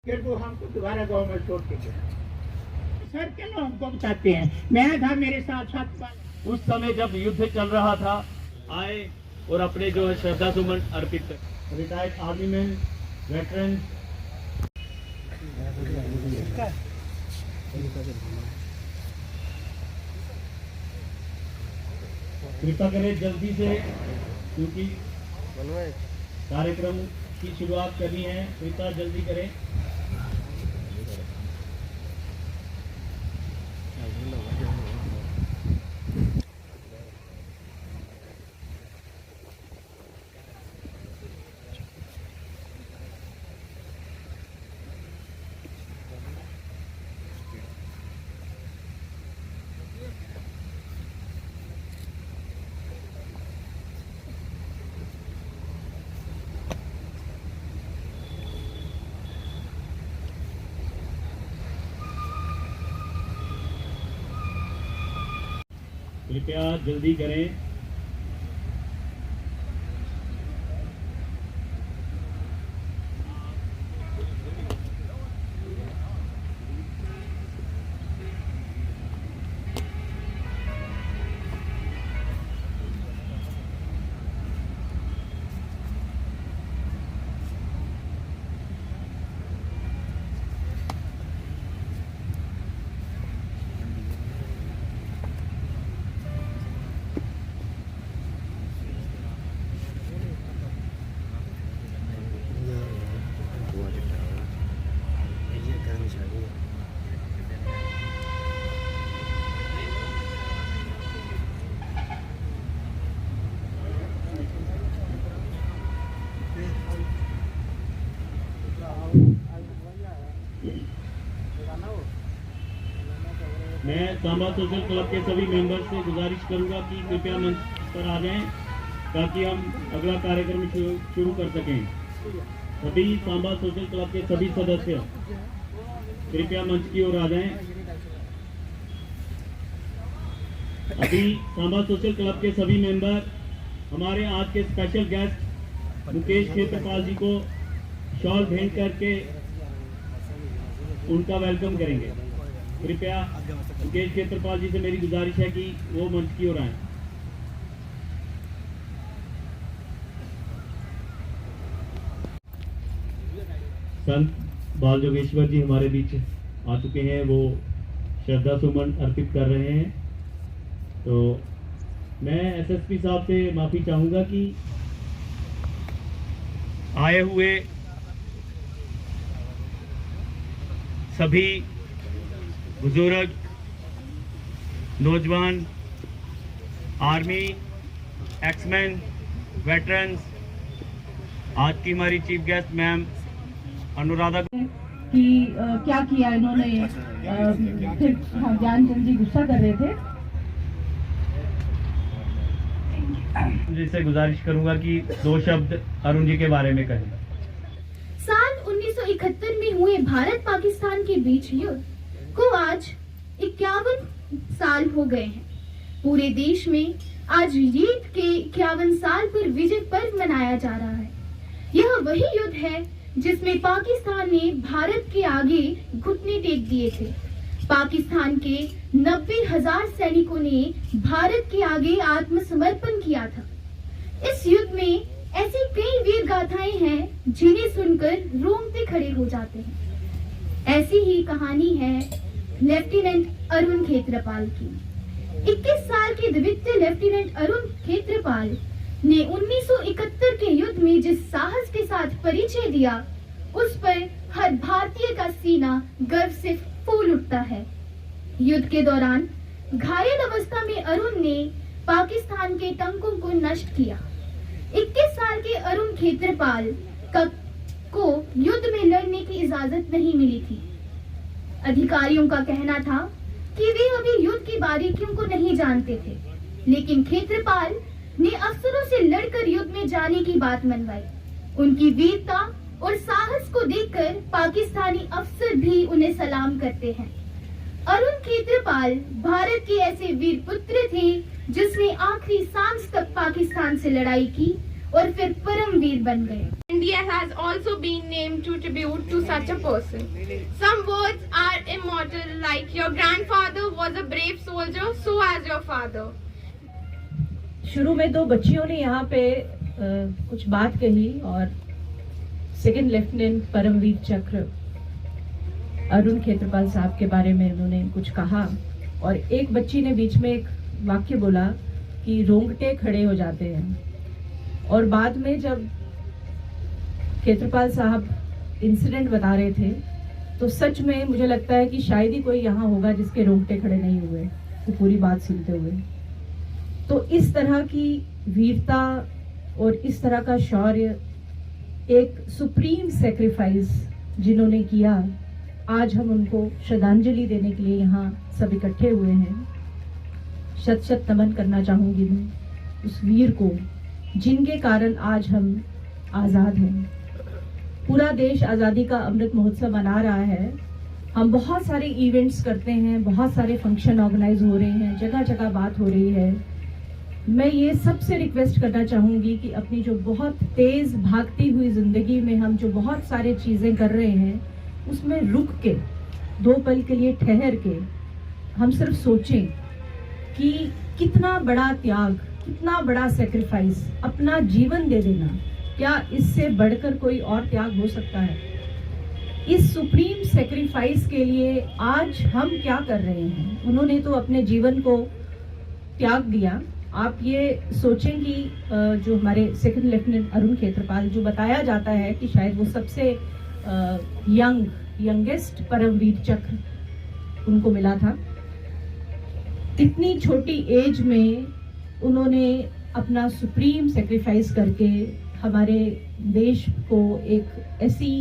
फिर वो हमको दोबारा गाँव में छोड़ के गए। सर चलो हमको बताते हैं, मैं था मेरे साथ साथ उस समय जब युद्ध चल रहा था आए और अपने जो है श्रद्धा सुमन अर्पित कर। रिटायर्ड आर्मी मैन, वेटरन, कृपा करें जल्दी से, क्योंकि कार्यक्रम की शुरुआत करनी है। कृपया जल्दी करें। कृपया जल्दी करें। मैं सांबा सोशल क्लब के सभी मेंबर से गुजारिश करूंगा कि कृपया मंच पर आ जाएं ताकि हम अगला कार्यक्रम शुरू कर सकें। सभी सांबा सोशल क्लब के सभी सदस्य कृपया मंच की ओर आ जाएं। अभी सांबा सोशल क्लब के सभी मेंबर हमारे आज के स्पेशल गेस्ट मुकेश क्षेत्रपाल जी को शॉल भेंट करके उनका वेलकम करेंगे। कृपया मुकेश क्षेत्रपाल जी से मेरी गुजारिश है कि वो मंच की ओर आए। संत बाल जोगेश्वर जी हमारे बीच आ चुके हैं, वो श्रद्धा सुमन अर्पित कर रहे हैं। तो मैं एसएसपी साहब से माफी चाहूंगा कि आए हुए सभी बुजुर्ग, नौजवान, आर्मी, एक्समैन, वेटरन्स, आज की हमारी चीफ गेस्ट मैम अनुराधा कि क्या किया इन्होंने। फिर ज्ञानचंद जी गुस्सा कर रहे थे। जिससे गुजारिश करूंगा कि 2 शब्द अरुण जी के बारे में कहें। साल 1971 में हुए भारत पाकिस्तान के बीच युद्ध को आज 51 साल हो गए हैं। पूरे देश में आज ईद के 51 साल पर विजय पर्व मनाया जा रहा है। यह वही युद्ध है जिसमें पाकिस्तान ने भारत के आगे घुटने टेक दिए थे। पाकिस्तान के 90,000 सैनिकों ने भारत के आगे आत्मसमर्पण किया था। इस युद्ध में ऐसी कई वीर गाथाएं हैं जिन्हें सुनकर रोंगटे खड़े हो जाते हैं। ऐसी ही कहानी है लेफ्टिनेंट अरुण खेत्रपाल की। 21 साल के द्वितीय लेफ्टिनेंट अरुण खेत्रपाल ने 1971 के युद्ध में जिस साहस के साथ परिचय दिया, उस पर हर भारतीय का सीना गर्व से फूल उठता है। युद्ध के दौरान घायल अवस्था में अरुण ने पाकिस्तान के टंकों को नष्ट किया। 21 साल के अरुण खेत्रपाल को युद्ध में लड़ने की इजाजत नहीं मिली थी। अधिकारियों का कहना था कि वे अभी युद्ध की बारीकियों को नहीं जानते थे, लेकिन खेत्रपाल ने अफसरों से लड़कर युद्ध में जाने की बात मनवाई। उनकी वीरता और साहस को देखकर पाकिस्तानी अफसर भी उन्हें सलाम करते हैं। अरुण खेत्रपाल भारत के ऐसे वीर पुत्र थे जिसने आखिरी सांस तक पाकिस्तान से लड़ाई की और फिर परमवीर बन गए। India has also been named to tribute to such a person. Some words are immortal, like your grandfather was a brave soldier, so as your father. शुरू में दो बच्चियों ने यहाँ पे कुछ बात कही और सेकंड लेफ्टिनेंट परमवीर चक्र अरुण खेत्रपाल साहब के बारे में उन्होंने कुछ कहा और एक बच्ची ने बीच में एक वाक्य बोला कि रोंगटे खड़े हो जाते हैं। और बाद में जब खेत्रपाल साहब इंसिडेंट बता रहे थे तो सच में मुझे लगता है कि शायद ही कोई यहाँ होगा जिसके रोंगटे खड़े नहीं हुए वो पूरी बात सुनते हुए। तो इस तरह की वीरता और इस तरह का शौर्य, एक सुप्रीम सेक्रीफाइस जिन्होंने किया, आज हम उनको श्रद्धांजलि देने के लिए यहाँ सब इकट्ठे हुए हैं। शत शत नमन करना चाहूंगी मैं उस वीर को जिनके कारण आज हम आज़ाद हैं। पूरा देश आज़ादी का अमृत महोत्सव मना रहा है। हम बहुत सारे इवेंट्स करते हैं, बहुत सारे फंक्शन ऑर्गेनाइज हो रहे हैं, जगह जगह बात हो रही है। मैं ये सबसे रिक्वेस्ट करना चाहूँगी कि अपनी जो बहुत तेज़ भागती हुई ज़िंदगी में हम जो बहुत सारे चीज़ें कर रहे हैं उसमें रुक के, दो पल के लिए ठहर के हम सिर्फ सोचें कि कितना बड़ा त्याग, कितना बड़ा सेक्रीफाइस, अपना जीवन दे देना, क्या इससे बढ़कर कोई और त्याग हो सकता है? इस सुप्रीम सेक्रीफाइस के लिए आज हम क्या कर रहे हैं? उन्होंने तो अपने जीवन को त्याग दिया। आप ये सोचें कि जो हमारे सेकंड लेफ्टिनेंट अरुण खेत्रपाल, जो बताया जाता है कि शायद वो सबसे यंगेस्ट परमवीर चक्र उनको मिला था। इतनी छोटी एज में उन्होंने अपना सुप्रीम सेक्रीफाइस करके हमारे देश को एक ऐसी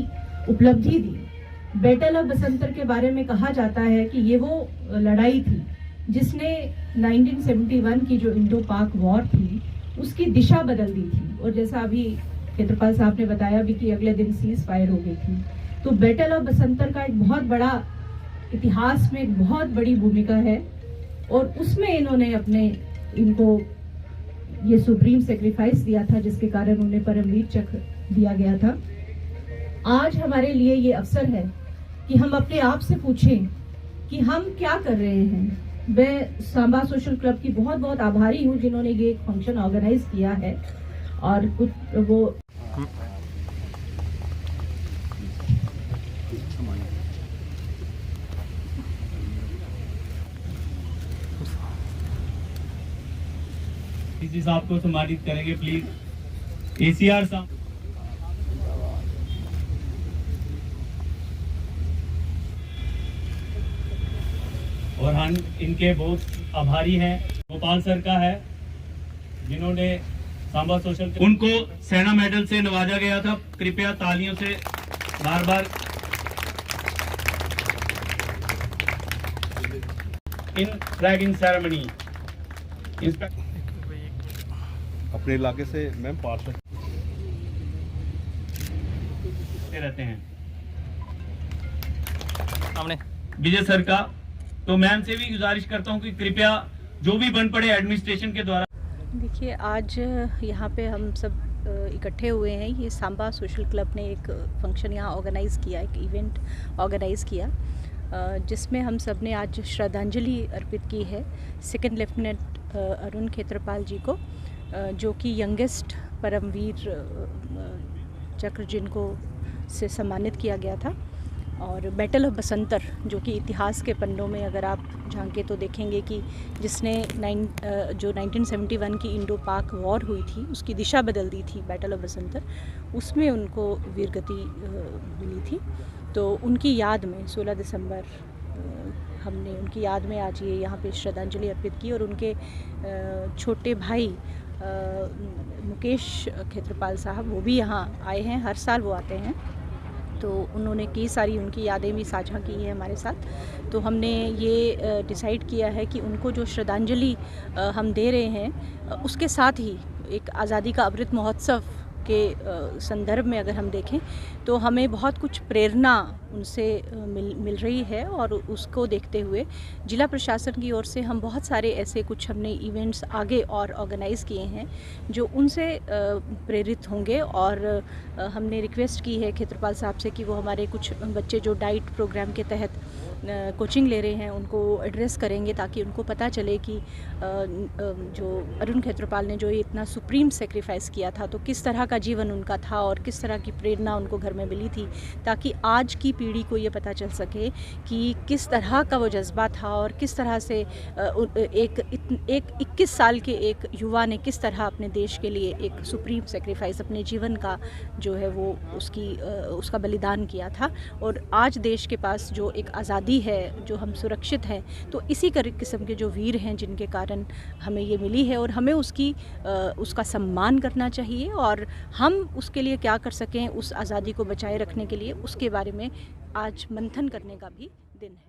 उपलब्धि दी। बैटल ऑफ बसंतर के बारे में कहा जाता है कि ये वो लड़ाई थी जिसने 1971 की जो इंडो पाक वॉर थी उसकी दिशा बदल दी थी। और जैसा अभी खेत्रपाल साहब ने बताया भी कि अगले दिन सीज फायर हो गई थी। तो बैटल ऑफ बसंतर का एक बहुत बड़ा इतिहास में एक बहुत बड़ी भूमिका है और उसमें इन्होंने इनको ये सुप्रीम सेक्रीफाइस दिया था जिसके कारण उन्हें परमवीर चक्र दिया गया था। आज हमारे लिए ये अवसर है कि हम अपने आप से पूछें कि हम क्या कर रहे हैं। मैं सांबा सोशल क्लब की बहुत बहुत आभारी हूँ जिन्होंने ये फंक्शन ऑर्गेनाइज किया है और कुछ वो डीसी साहब को सम्मानित करेंगे प्लीज। एसीआर साहब और हम इनके बहुत आभारी हैं। गोपाल सर का है जिन्होंने सांबा सोशल, उनको सेना मेडल से नवाजा गया था। कृपया तालियों से बार बार इन फ्लैगिंग सेरेमनी अपने इलाके से मैम पार्षद रहते हैं सामने विजय सर का। तो मैम से भी गुजारिश करता हूं कि कृपया जो भी बन पड़े एडमिनिस्ट्रेशन के द्वारा। देखिए, आज यहाँ पे हम सब इकट्ठे हुए हैं। ये सांबा सोशल क्लब ने एक फंक्शन यहाँ ऑर्गेनाइज़ किया, एक इवेंट ऑर्गेनाइज़ किया जिसमें हम सब ने आज श्रद्धांजलि अर्पित की है सेकंड लेफ्टिनेंट अरुण खेत्रपाल जी को, जो कि यंगेस्ट परमवीर चक्र जिनको से सम्मानित किया गया था। और बैटल ऑफ बसंतर जो कि इतिहास के पन्नों में अगर आप झांके तो देखेंगे कि जिसने जो 1971 की इंडो पाक वॉर हुई थी उसकी दिशा बदल दी थी, बैटल ऑफ बसंतर, उसमें उनको वीरगति मिली थी। तो उनकी याद में 16 दिसंबर हमने उनकी याद में आज ये यहाँ पे श्रद्धांजलि अर्पित की। और उनके छोटे भाई मुकेश खेत्रपाल साहब वो भी यहाँ आए हैं, हर साल वो आते हैं। तो उन्होंने कई सारी उनकी यादें भी साझा की हैं हमारे साथ। तो हमने ये डिसाइड किया है कि उनको जो श्रद्धांजलि हम दे रहे हैं उसके साथ ही एक आज़ादी का अमृत महोत्सव के संदर्भ में अगर हम देखें तो हमें बहुत कुछ प्रेरणा उनसे मिल रही है, और उसको देखते हुए जिला प्रशासन की ओर से हम बहुत सारे ऐसे कुछ हमने इवेंट्स आगे और ऑर्गेनाइज़ किए हैं जो उनसे प्रेरित होंगे। और हमने रिक्वेस्ट की है क्षेत्रपाल साहब से कि वो हमारे कुछ बच्चे जो डाइट प्रोग्राम के तहत कोचिंग ले रहे हैं उनको एड्रेस करेंगे, ताकि उनको पता चले कि जो अरुण क्षेत्रपाल ने जो ये इतना सुप्रीम सेक्रीफाइस किया था तो किस तरह का जीवन उनका था और किस तरह की प्रेरणा उनको घर में मिली थी, ताकि आज की पीढ़ी को ये पता चल सके कि किस तरह का वो जज्बा था और किस तरह से एक 21 साल के एक युवा ने किस तरह अपने देश के लिए एक सुप्रीम सेक्रीफाइस अपने जीवन का जो है वो उसका बलिदान किया था। और आज देश के पास जो एक आज़ादी है, जो हम सुरक्षित हैं, तो इसी किस्म के जो वीर हैं जिनके कारण हमें ये मिली है, और हमें उसका सम्मान करना चाहिए, और हम उसके लिए क्या कर सकें उस आज़ादी को बचाए रखने के लिए, उसके बारे में आज मंथन करने का भी दिन है।